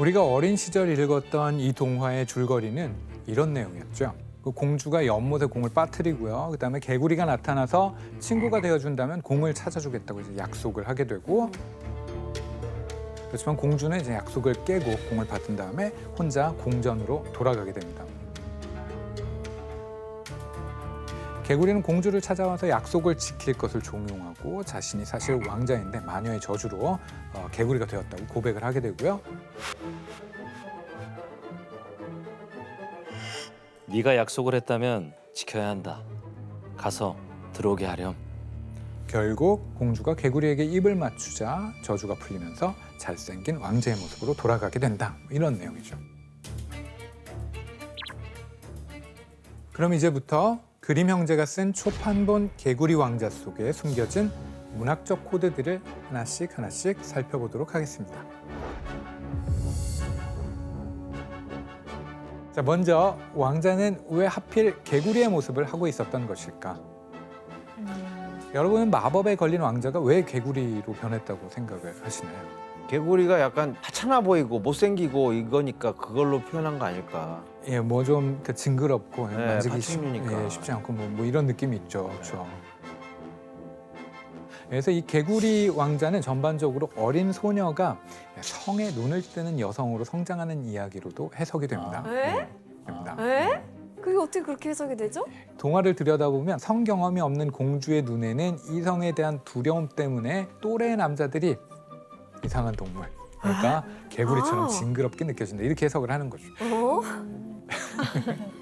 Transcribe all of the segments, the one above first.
우리가 어린 시절 읽었던 이 동화의 줄거리는 이런 내용이었죠. 그 공주가 연못에 공을 빠뜨리고요. 그다음에 개구리가 나타나서 친구가 되어준다면 공을 찾아주겠다고 이제 약속을 하게 되고, 그렇지만 공주는 이제 약속을 깨고 공을 받은 다음에 혼자 궁전으로 돌아가게 됩니다. 개구리는 공주를 찾아와서 약속을 지킬 것을 종용하고 자신이 사실 왕자인데 마녀의 저주로 개구리가 되었다고 고백을 하게 되고요. 네가 약속을 했다면 지켜야 한다. 가서 들어오게 하렴. 결국 공주가 개구리에게 입을 맞추자 저주가 풀리면서 잘생긴 왕자의 모습으로 돌아가게 된다. 이런 내용이죠. 그럼 이제부터 그림 형제가 쓴 초판본 개구리 왕자 속에 숨겨진 문학적 코드들을 하나씩 살펴보도록 하겠습니다. 자, 먼저 왕자는 왜 하필 개구리의 모습을 하고 있었던 것일까? 여러분은 마법에 걸린 왕자가 왜 개구리로 변했다고 생각을 하시나요? 개구리가 약간 하찮아 보이고 못생기고 이거니까 그걸로 표현한 거 아닐까. 예, 뭐 좀 징그럽고 네, 만지기 파충류니까. 쉽지 않고 뭐 이런 느낌이 있죠. 그렇죠. 그래서 이 개구리 왕자는 전반적으로 어린 소녀가 성에 눈을 뜨는 여성으로 성장하는 이야기로도 해석이 됩니다. 에? 됩니다. 에? 그게 어떻게 그렇게 해석이 되죠? 동화를 들여다보면 성 경험이 없는 공주의 눈에는 이성에 대한 두려움 때문에 또래의 남자들이 이상한 동물, 그러니까 개구리처럼 아. 징그럽게 느껴진다. 이렇게 해석을 하는 거죠. 어?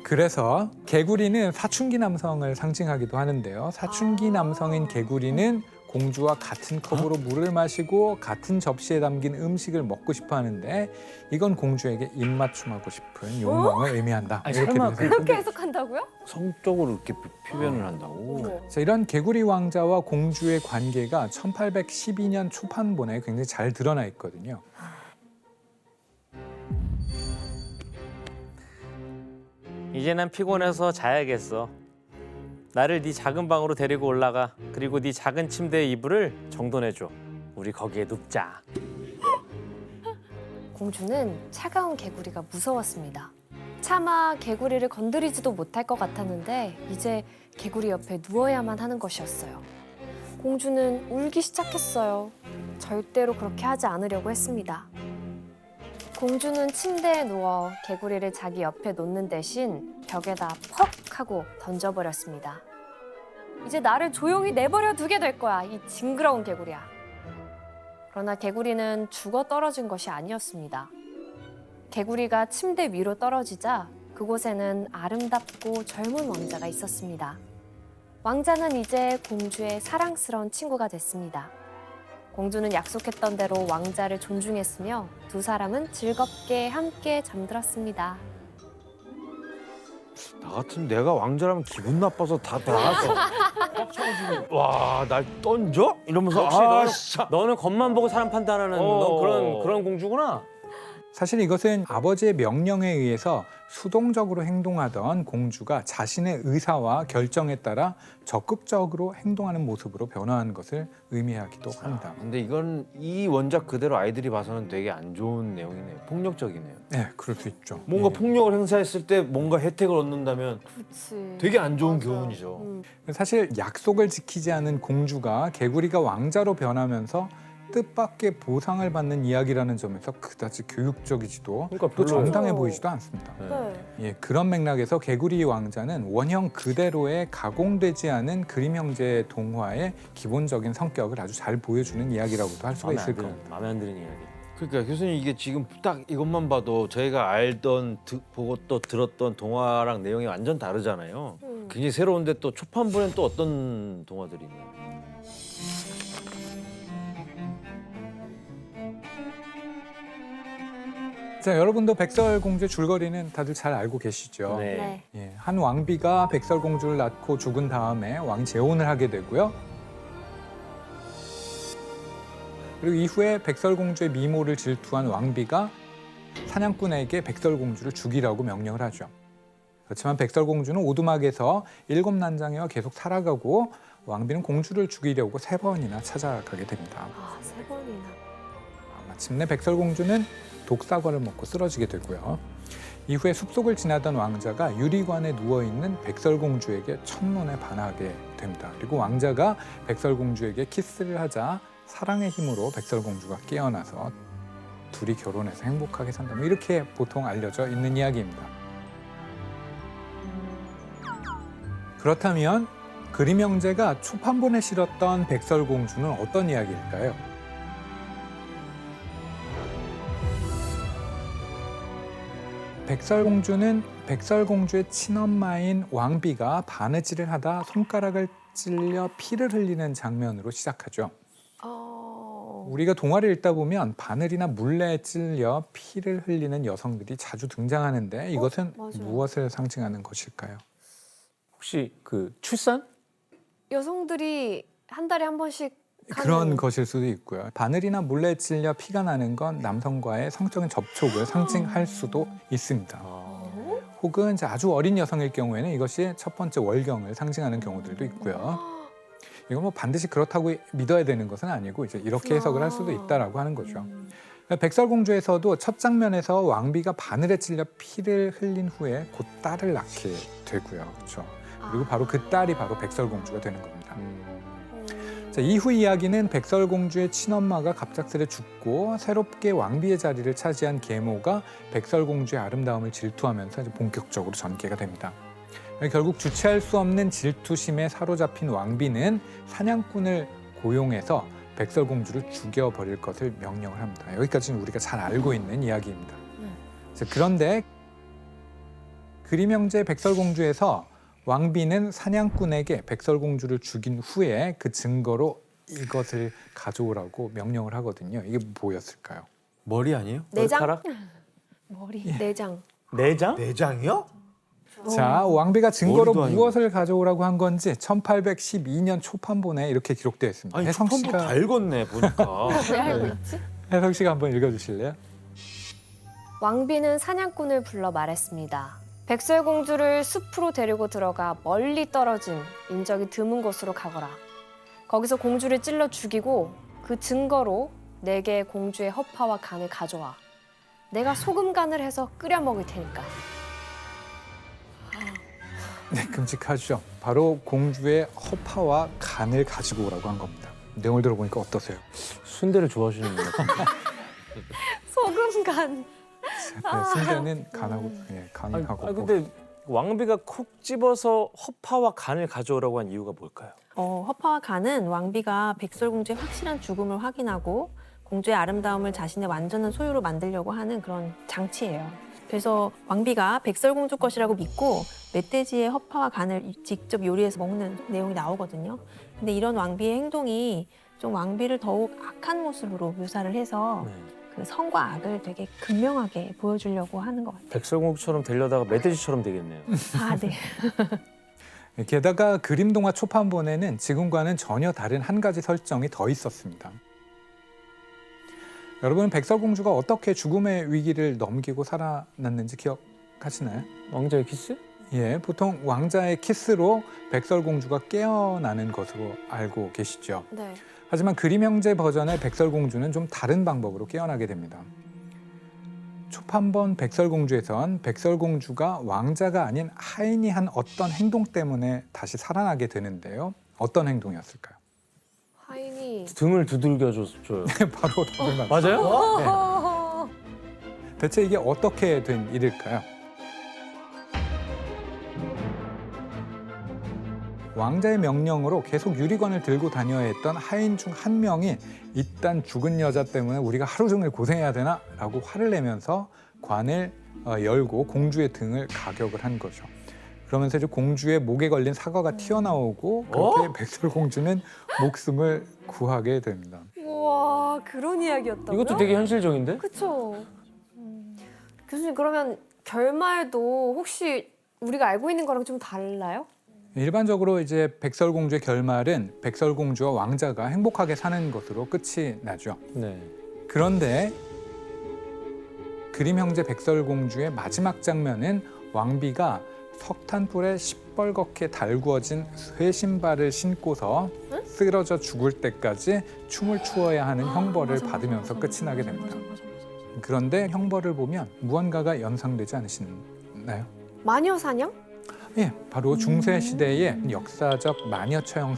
그래서 개구리는 사춘기 남성을 상징하기도 하는데요. 사춘기 남성인 개구리는 공주와 같은 컵으로 물을 마시고 같은 접시에 담긴 음식을 먹고 싶어 하는데 이건 공주에게 입맞춤하고 싶은 욕망을 의미한다. 아니, 이렇게 설마 해석이 그렇게 해석한다고요? 성적으로 이렇게 표현을 한다고. 어머. 자, 이런 개구리 왕자와 공주의 관계가 1812년 초판본에 굉장히 잘 드러나 있거든요. 이제 난 피곤해서 자야겠어. 나를 네 작은 방으로 데리고 올라가. 그리고 네 작은 침대의 이불을 정돈해줘. 우리 거기에 눕자. 공주는 차가운 개구리가 무서웠습니다. 차마 개구리를 건드리지도 못할 것 같았는데 이제 개구리 옆에 누워야만 하는 것이었어요. 공주는 울기 시작했어요. 절대로 그렇게 하지 않으려고 했습니다. 공주는 침대에 누워 개구리를 자기 옆에 놓는 대신 벽에다 퍽 하고 던져버렸습니다. 이제 나를 조용히 내버려 두게 될 거야, 이 징그러운 개구리야. 그러나 개구리는 죽어 떨어진 것이 아니었습니다. 개구리가 침대 위로 떨어지자 그곳에는 아름답고 젊은 왕자가 있었습니다. 왕자는 이제 공주의 사랑스러운 친구가 됐습니다. 공주는 약속했던 대로 왕자를 존중했으며 두 사람은 즐겁게 함께 잠들었습니다. 나 같으면 내가 왕자라면 기분 나빠서 다 나가서 와, 날 던져? 이러면서 역시 아, 너는, 너는 겉만 보고 사람 판단하는 너 그런 공주구나. 사실 이것은 아버지의 명령에 의해서 수동적으로 행동하던 공주가 자신의 의사와 결정에 따라 적극적으로 행동하는 모습으로 변화한 것을 의미하기도 합니다. 근데 이건 이 원작 그대로 아이들이 봐서는 되게 안 좋은 내용이네요. 폭력적이네요. 네, 그럴 수 있죠. 뭔가 예. 폭력을 행사했을 때 뭔가 혜택을 얻는다면 그치. 되게 안 좋은 맞아. 교훈이죠. 사실 약속을 지키지 않은 공주가 개구리가 왕자로 변하면서 뜻밖의 보상을 받는 이야기라는 점에서 그다지 교육적이지도 그러니까 또 별로 정당해 보이지도 않습니다. 네. 예, 그런 맥락에서 개구리 왕자는 원형 그대로의 가공되지 않은 그림 형제 동화의 기본적인 성격을 아주 잘 보여주는 이야기라고도 할 수가 있을 겁니다. 마음에 안 드는 이야기. 그러니까 교수님 이게 지금 딱 이것만 봐도 저희가 알던 보고 또 들었던 동화랑 내용이 완전 다르잖아요. 굉장히 새로운데 또 초판본엔 또 어떤 동화들이 있나요? 자, 여러분도 백설공주의 줄거리는 다들 잘 알고 계시죠? 네. 네. 예, 한 왕비가 백설공주를 낳고 죽은 다음에 왕이 재혼을 하게 되고요. 그리고 이후에 백설공주의 미모를 질투한 왕비가 사냥꾼에게 백설공주를 죽이라고 명령을 하죠. 그렇지만 백설공주는 오두막에서 7난장이와 계속 살아가고 왕비는 공주를 죽이려고 3번이나 찾아가게 됩니다. 아, 3번이나. 마침내 백설공주는 독사과를 먹고 쓰러지게 되고요. 이후에 숲속을 지나던 왕자가 유리관에 누워있는 백설공주에게 첫눈에 반하게 됩니다. 그리고 왕자가 백설공주에게 키스를 하자 사랑의 힘으로 백설공주가 깨어나서 둘이 결혼해서 행복하게 산다. 뭐 이렇게 보통 알려져 있는 이야기입니다. 그렇다면 그림 형제가 초판본에 실었던 백설공주는 어떤 이야기일까요? 백설공주는 백설공주의 친엄마인 왕비가 바느질을 하다 손가락을 찔려 피를 흘리는 장면으로 시작하죠. 우리가 동화를 읽다 보면 바늘이나 물레에 찔려 피를 흘리는 여성들이 자주 등장하는데 이것은 맞아요. 무엇을 상징하는 것일까요? 혹시 그 출산? 여성들이 한 달에 한 번씩 그런 하는- 것일 수도 있고요. 바늘이나 물레에 찔려 피가 나는 건 남성과의 성적인 접촉을 상징할 수도 있습니다. 혹은 이제 아주 어린 여성일 경우에는 이것이 첫 번째 월경을 상징하는 경우들도 있고요. 이건 뭐 반드시 그렇다고 믿어야 되는 것은 아니고 이제 이렇게 해석을 할 수도 있다라고 하는 거죠. 백설공주에서도 첫 장면에서 왕비가 바늘에 찔려 피를 흘린 후에 곧 딸을 낳게 되고요. 그렇죠. 그리고 바로 그 딸이 바로 백설공주가 되는 겁니다. 자, 이후 이야기는 백설공주의 친엄마가 갑작스레 죽고 새롭게 왕비의 자리를 차지한 계모가 백설공주의 아름다움을 질투하면서 이제 본격적으로 전개가 됩니다. 결국 주체할 수 없는 질투심에 사로잡힌 왕비는 사냥꾼을 고용해서 백설공주를 죽여버릴 것을 명령을 합니다. 여기까지는 우리가 잘 알고 있는 이야기입니다. 자, 그런데 그림 형제 백설공주에서 왕비는 사냥꾼에게 백설공주를 죽인 후에 그 증거로 이것을 가져오라고 명령을 하거든요. 이게 뭐였을까요? 머리 아니에요? 내장? 머리카락? 머리. 내장. 내장? 내장이요? 자, 왕비가 증거로 머리도 아니고. 무엇을 가져오라고 한 건지 1812년 초판본에 이렇게 기록되어 있습니다. 아니 혜성 초판부 씨가 다 읽었네 보니까. 왜 알고 있지? 혜성 씨가 한번 읽어주실래요? 왕비는 사냥꾼을 불러 말했습니다. 백설공주를 숲으로 데리고 들어가 멀리 떨어진 인적이 드문 곳으로 가거라. 거기서 공주를 찔러 죽이고 그 증거로 내게 공주의 허파와 간을 가져와. 내가 소금간을 해서 끓여 먹을 테니까. 네, 끔찍하죠. 바로 공주의 허파와 간을 가지고 오라고 한 겁니다. 내용을 들어보니까 어떠세요? 순대를 좋아하시는 분 같아요. 소금간. 네, 순대는 간하고 간하고 근데 왕비가 콕 집어서 허파와 간을 가져오라고 한 이유가 뭘까요? 허파와 간은 왕비가 백설공주의 확실한 죽음을 확인하고 공주의 아름다움을 자신의 완전한 소유로 만들려고 하는 그런 장치예요. 그래서 왕비가 백설공주 것이라고 믿고 멧돼지의 허파와 간을 직접 요리해서 먹는 내용이 나오거든요. 근데 이런 왕비의 행동이 좀 왕비를 더욱 악한 모습으로 묘사를 해서 그 선과 악을 되게 극명하게 보여주려고 하는 것 같아요. 백설공주처럼 되려다가 멧돼지처럼 되겠네요. 아, 네. 게다가 그림 동화 초판본에는 지금과는 전혀 다른 한 가지 설정이 더 있었습니다. 여러분, 백설공주가 어떻게 죽음의 위기를 넘기고 살아났는지 기억하시나요? 왕자의 키스? 예, 보통 왕자의 키스로 백설공주가 깨어나는 것으로 알고 계시죠. 네. 하지만 그림 형제 버전의 백설공주는 좀 다른 방법으로 깨어나게 됩니다. 초판본 백설공주에선 백설공주가 왕자가 아닌 하인이 한 어떤 행동 때문에 다시 살아나게 되는데요. 어떤 행동이었을까요? 하인이. 등을 두들겨 줘요. 바로 답을 맞죠. 맞아요? 대체 이게 어떻게 된 일일까요? 왕자의 명령으로 계속 유리관을 들고 다녀야 했던 하인 중 한 명이 이딴 죽은 여자 때문에 우리가 하루 종일 고생해야 되나? 라고 화를 내면서 관을 열고 공주의 등을 가격을 한 거죠. 그러면서 이제 공주의 목에 걸린 사과가 튀어나오고 그렇게 백설공주는 목숨을 구하게 됩니다. 우와, 그런 이야기였다고요? 이것도 되게 현실적인데? 그쵸. 교수님, 그러면 결말도 혹시 우리가 알고 있는 거랑 좀 달라요? 일반적으로 이제 백설공주의 결말은 백설공주와 왕자가 행복하게 사는 것으로 끝이 나죠. 네. 그런데 그림 형제 백설공주의 마지막 장면은 왕비가 석탄불에 시뻘겋게 달구어진 쇠신발을 신고서 쓰러져 죽을 때까지 춤을 추어야 하는 형벌을 받으면서 끝이 나게 됩니다. 그런데 형벌을 보면 무언가가 연상되지 않으시나요? 마녀 사냥? 예, 바로 중세 시대의 역사적 마녀 처형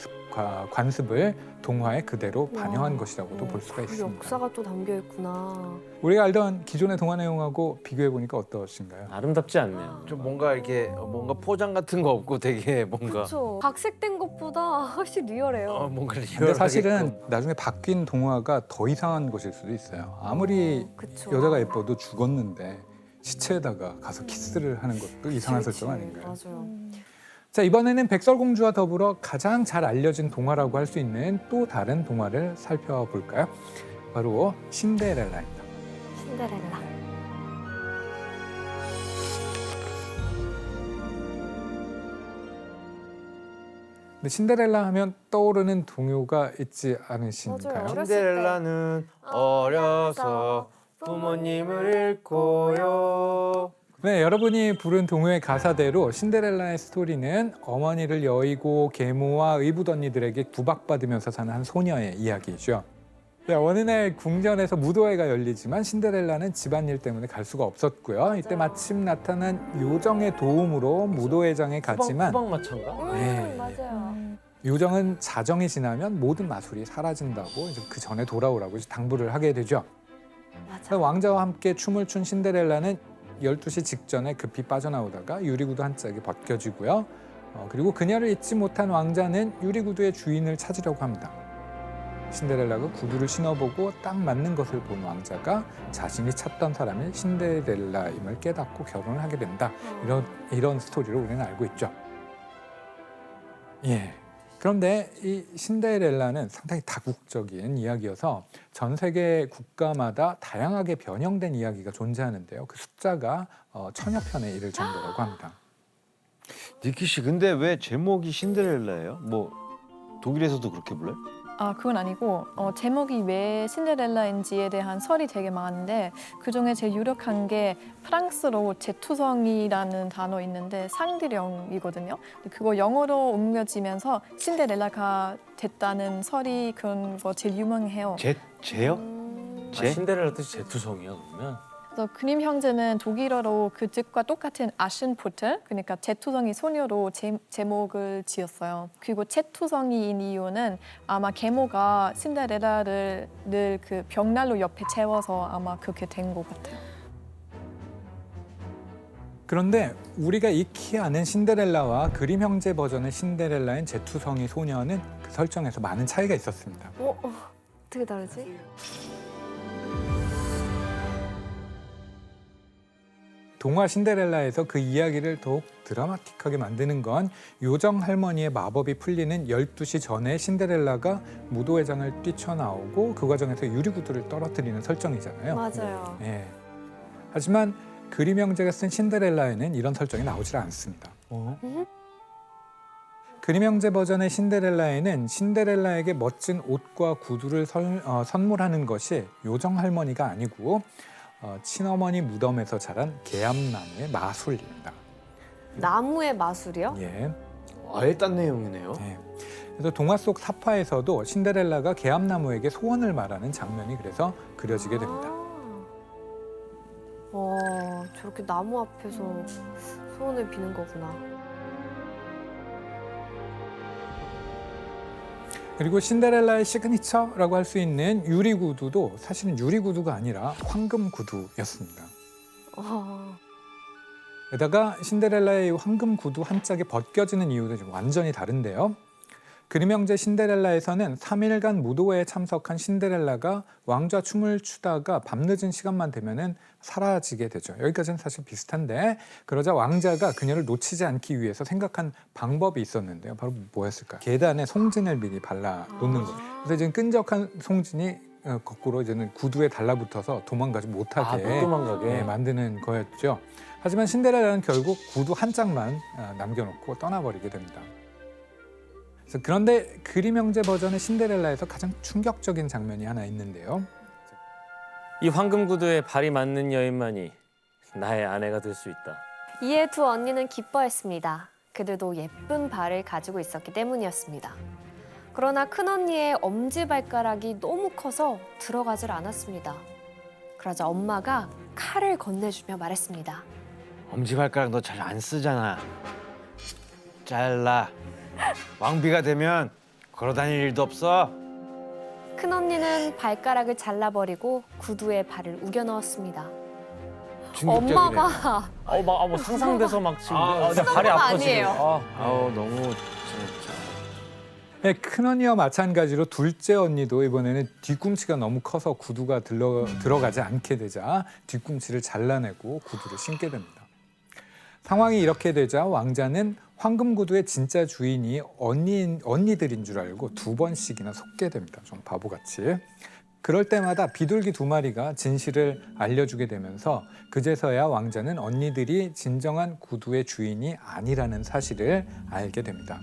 관습을 동화에 그대로 반영한 와. 것이라고도 볼 수가 그 있습니다. 역사가 또 담겨 있구나. 우리가 알던 기존의 동화 내용하고 비교해 보니까 어떠신가요? 아름답지 않네요. 좀 뭔가 이렇게 뭔가 포장 같은 거 없고 되게 뭔가 그렇죠. 각색된 것보다 훨씬 리얼해요. 뭔가 근데 리얼하게끔. 사실은 나중에 바뀐 동화가 더 이상한 것일 수도 있어요. 아무리 그쵸. 여자가 예뻐도 죽었는데 시체에다가 가서 키스를 하는 것도 이상한 설정 아닌가요? 맞아요. 자, 이번에는 백설공주와 더불어 가장 잘 알려진 동화라고 할 수 있는 또 다른 동화를 살펴볼까요? 바로 신데렐라입니다. 신데렐라. 근데 신데렐라 하면 떠오르는 동요가 있지 않으신가요? 맞아요. 신데렐라는 어려서 부모님을 잃고요. 네, 여러분이 부른 동요의 가사대로 신데렐라의 스토리는 어머니를 여의고 계모와 의붓언니들에게 구박받으면서 사는 한 소녀의 이야기이죠. 네, 어느 날 궁전에서 무도회가 열리지만 신데렐라는 집안일 때문에 갈 수가 없었고요. 이때 마침 나타난 요정의 도움으로 무도회장에 갔지만 후방 마찬가? 네. 맞아요. 요정은 자정이 지나면 모든 마술이 사라진다고 이제 그 전에 돌아오라고 이제 당부를 하게 되죠. 맞아. 왕자와 함께 춤을 춘 신데렐라는 12시 직전에 급히 빠져나오다가 유리구두 한 짝이 벗겨지고요. 그리고 그녀를 잊지 못한 왕자는 유리구두의 주인을 찾으려고 합니다. 신데렐라가 구두를 신어보고 딱 맞는 것을 본 왕자가 자신이 찾던 사람이 신데렐라임을 깨닫고 결혼을 하게 된다. 이런 스토리를 우리는 알고 있죠. 예. 그런데 이 신데렐라는 상당히 다국적인 이야기여서 전 세계 국가마다 다양하게 변형된 이야기가 존재하는데요. 그 숫자가 1000여 편에 이를 정도라고 합니다. 니키 씨 근데 왜 제목이 신데렐라예요? 뭐 독일에서도 그렇게 불러요? 아, 그건 아니고 제목이 왜 신데렐라인지에 대한 설이 되게 많은데 그중에 제일 유력한 게 프랑스로 재투성이라는 단어 있는데 상디령이거든요. 근데 그거 영어로 옮겨지면서 신데렐라가 됐다는 설이 그런 거 제일 유명해요. 제요? 아, 신데렐라 뜻이 제투성이야 그러면? 그래서 그림 형제는 독일어로 그 뜻과 똑같은 아신푸트, 그러니까 재투성이 소녀로 제목을 지었어요. 그리고 재투성이인 이유는 아마 계모가 신데렐라를 늘 그 벽난로 옆에 채워서 아마 그렇게 된 것 같아요. 그런데 우리가 익히 아는 신데렐라와 그림 형제 버전의 신데렐라인 제투성이 소녀는 그 설정에서 많은 차이가 있었습니다. 어떻게 다르지? 동화 신데렐라에서 그 이야기를 더욱 드라마틱하게 만드는 건 요정 할머니의 마법이 풀리는 12시 전에 신데렐라가 무도회장을 뛰쳐나오고 그 과정에서 유리구두를 떨어뜨리는 설정이잖아요. 맞아요. 예. 하지만 그림 형제가 쓴 신데렐라에는 이런 설정이 나오질 않습니다. 그림 형제 버전의 신데렐라에는 신데렐라에게 멋진 옷과 구두를 선물하는 것이 요정 할머니가 아니고 친어머니 무덤에서 자란 계암나무의 마술입니다. 나무의 마술이요? 예. 아예 딴 내용이네요. 예. 그래서 동화 속 사파에서도 신데렐라가 계암나무에게 소원을 말하는 장면이 그래서 그려지게 됩니다. 저렇게 나무 앞에서 소원을 비는 거구나. 그리고 신데렐라의 시그니처라고 할 수 있는 유리구두도 사실은 유리구두가 아니라 황금구두였습니다. 게다가 신데렐라의 황금구두 한 짝이 벗겨지는 이유도 좀 완전히 다른데요. 그림 형제 신데렐라에서는 3일간 무도회에 참석한 신데렐라가 왕좌 춤을 추다가 밤늦은 시간만 되면은 사라지게 되죠. 여기까지는 사실 비슷한데 그러자 왕자가 그녀를 놓치지 않기 위해서 생각한 방법이 있었는데요. 바로 뭐였을까요? 계단에 송진을 미리 발라 놓는 거예요. 그래서 이제 끈적한 송진이 거꾸로 이제는 구두에 달라붙어서 도망가지 못하게 못 도망가게. 만드는 거였죠. 하지만 신데렐라는 결국 구두 한 짝만 남겨놓고 떠나버리게 됩니다. 그런데 그림 형제 버전의 신데렐라에서 가장 충격적인 장면이 하나 있는데요. 이 황금 구두에 발이 맞는 여인만이 나의 아내가 될 수 있다. 이에 두 언니는 기뻐했습니다. 그들도 예쁜 발을 가지고 있었기 때문이었습니다. 그러나 큰언니의 엄지발가락이 너무 커서 들어가질 않았습니다. 그러자 엄마가 칼을 건네주며 말했습니다. 엄지발가락 너 잘 안 쓰잖아. 잘라. 왕비가 되면 걸어다닐 일도 없어. 큰언니는 발가락을 잘라버리고 구두에 발을 우겨 넣었습니다. 충격적이네. 엄마가 뭐 상상돼서 막 지금 내 발이 수동은 아파 지금. 아니에요. 아우 너무 진짜. 네, 큰언니와 마찬가지로 둘째 언니도 이번에는 뒤꿈치가 너무 커서 구두가 들어가지 않게 되자 뒤꿈치를 잘라내고 구두를 신게 됩니다. 상황이 이렇게 되자 왕자는 황금 구두의 진짜 주인이 언니들인 줄 알고 2번씩이나 속게 됩니다. 좀 바보같이. 그럴 때마다 비둘기 2마리가 진실을 알려주게 되면서 그제서야 왕자는 언니들이 진정한 구두의 주인이 아니라는 사실을 알게 됩니다.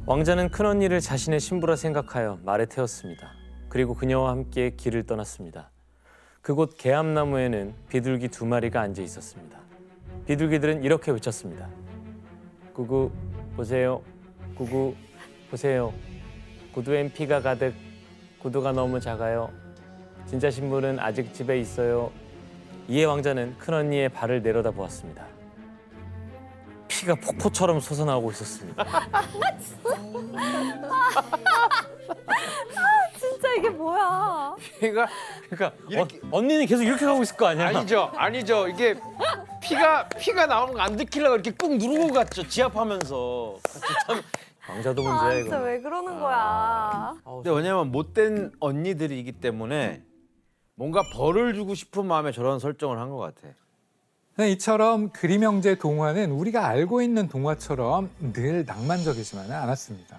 왕자는 큰언니를 자신의 신부라 생각하여 말에 태웠습니다. 그리고 그녀와 함께 길을 떠났습니다. 그곳 개암나무에는 비둘기 2마리가 앉아 있었습니다. 비둘기들은 이렇게 외쳤습니다. 구구 보세요. 구구 보세요. 구두엔 피가 가득. 구두가 너무 작아요. 진짜 신부는 아직 집에 있어요. 이에 왕자는 큰언니의 발을 내려다 보았습니다. 피가 폭포처럼 솟아나오고 있었습니다. 진짜 이게 뭐야? 피가 그러니까 이렇게- 언니는 계속 이렇게 가고 있을 거 아니야? 아니죠. 이게 피가 나오는 거 안 들키려고 이렇게 꾹 누르고 갔죠. 지압하면서. 왕자도 문제야 이거. 왜 그러는 거야? 근데 왜냐면 못된 언니들이기 때문에 뭔가 벌을 주고 싶은 마음에 저런 설정을 한 것 같아. 네, 이처럼 그림 형제 동화는 우리가 알고 있는 동화처럼 늘 낭만적이지만은 않았습니다.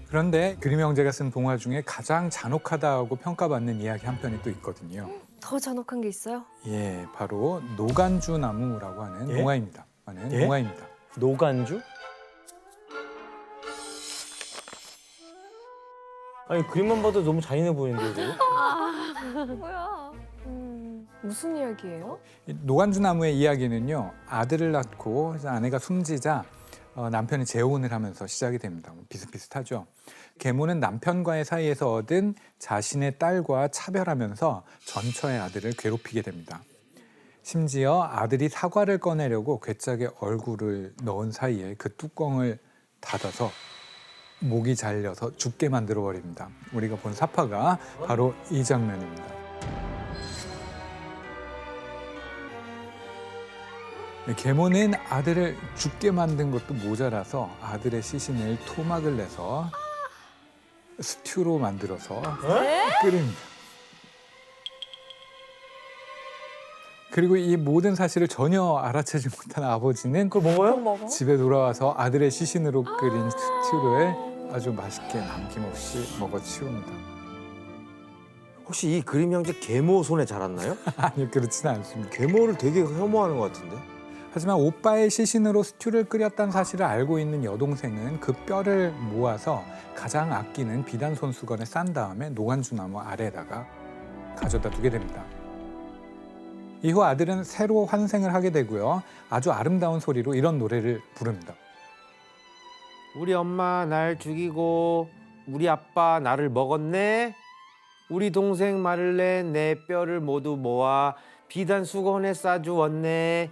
그런데 그림 형제가 쓴 동화 중에 가장 잔혹하다고 평가받는 이야기 한 편이 또 있거든요. 더 잔혹한 게 있어요? 예, 바로 노간주 나무라고 하는 예? 동화입니다. 예? 동화입니다. 노간주? 아니 그림만 봐도 너무 잔인해 보이는데 이거? 뭐야? 무슨 이야기예요? 이 노간주 나무의 이야기는요, 아들을 낳고 이제 아내가 숨지자 남편이 재혼을 하면서 시작이 됩니다. 비슷비슷하죠. 계모는 남편과의 사이에서 얻은 자신의 딸과 차별하면서 전처의 아들을 괴롭히게 됩니다. 심지어 아들이 사과를 꺼내려고 괴짝에 얼굴을 넣은 사이에 그 뚜껑을 닫아서 목이 잘려서 죽게 만들어 버립니다. 우리가 본 사파가 바로 이 장면입니다. 계모는 아들을 죽게 만든 것도 모자라서 아들의 시신을 토막을 내서 스튜로 만들어서 끓입니다. 그리고 이 모든 사실을 전혀 알아채지 못한 아버지는 그걸 먹어요? 먹어? 집에 돌아와서 아들의 시신으로 끓인 스튜를 아주 맛있게 남김없이 먹어치웁니다. 혹시 이 그림 형제 계모 손에 자랐나요? 아니, 그렇지는 않습니다. 계모를 되게 혐오하는 것 같은데. 하지만 오빠의 시신으로 스튜를 끓였다는 사실을 알고 있는 여동생은 그 뼈를 모아서 가장 아끼는 비단 손수건에 싼 다음에 노간주 나무 아래에다가 가져다 두게 됩니다. 이후 아들은 새로 환생을 하게 되고요. 아주 아름다운 소리로 이런 노래를 부릅니다. 우리 엄마 날 죽이고 우리 아빠 나를 먹었네. 우리 동생 마를레 내 뼈를 모두 모아 비단 수건에 싸주었네.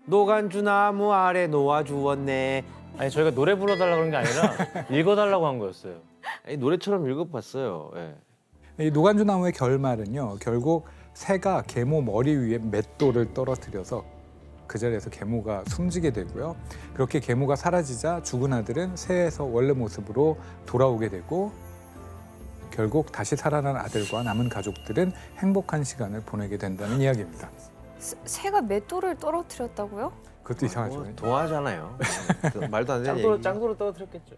노간주 나무 아래 놓아주었네. 아니 저희가 노래 불러달라고 그런 게 아니라 읽어달라고 한 거였어요. 아니, 노래처럼 읽어봤어요. 예. 이 노간주 나무의 결말은요. 결국 새가 계모 머리 위에 맷돌을 떨어뜨려서 그 자리에서 계모가 숨지게 되고요. 그렇게 계모가 사라지자 죽은 아들은 새에서 원래 모습으로 돌아오게 되고 결국 다시 살아난 아들과 남은 가족들은 행복한 시간을 보내게 된다는 이야기입니다. 새가 맷돌을 떨어뜨렸다고요? 그것도 이상하죠. 뭐, 동화잖아요. 말도 안 되는 얘기. 짱도로 떨어뜨렸겠죠.